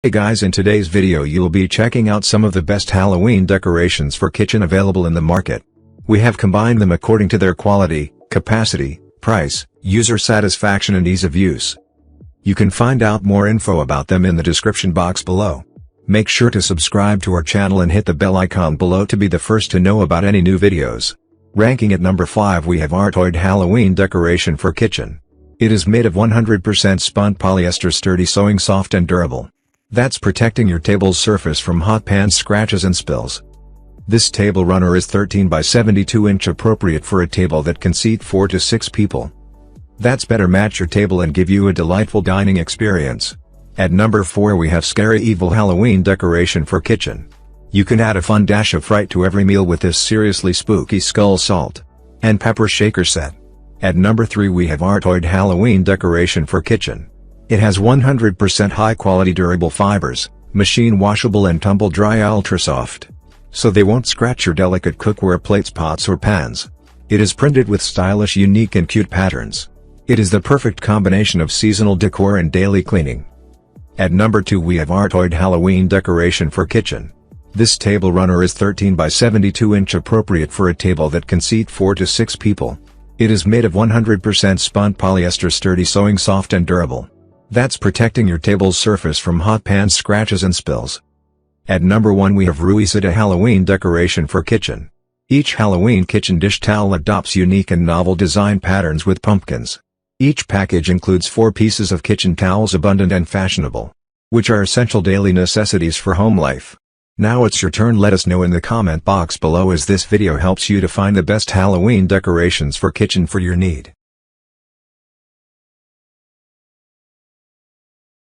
Hey guys, in today's video you'll be checking out some of the best Halloween decorations for kitchen available in the market. We have combined them according to their quality, capacity, price, user satisfaction and ease of use. You can find out more info about them in the description box below. Make sure to subscribe to our channel and hit the bell icon below to be the first to know about any new videos. Ranking at number 5 we have Artoid Halloween Decoration for Kitchen. It is made of 100% spun polyester, sturdy, sewing, soft and durable. That's protecting your table's surface from hot pan scratches and spills. This table runner is 13 by 72 inch, appropriate for a table that can seat 4 to 6 people. That's better match your table and give you a delightful dining experience. At number 4 we have Scary Evil Halloween Decoration for Kitchen. You can add a fun dash of fright to every meal with this seriously spooky skull, salt, and pepper shaker set. At number 3 we have Artoid Halloween Decoration for Kitchen. It has 100% high-quality durable fibers, machine washable and tumble-dry, ultra-soft, so they won't scratch your delicate cookware, plates, pots or pans. It is printed with stylish, unique and cute patterns. It is the perfect combination of seasonal decor and daily cleaning. At number 2 we have Artoid Halloween Decoration for Kitchen. This table runner is 13 by 72 inch, appropriate for a table that can seat 4 to 6 people. It is made of 100% spun polyester, sturdy, sewing, soft and durable. That's protecting your table's surface from hot pan scratches and spills. At number 1 we have Ruisita Halloween Decoration for Kitchen. Each Halloween kitchen dish towel adopts unique and novel design patterns with pumpkins. Each package includes 4 pieces of kitchen towels, abundant and fashionable, which are essential daily necessities for home life. Now it's your turn. Let us know in the comment box below as this video helps you to find the best Halloween decorations for kitchen for your need.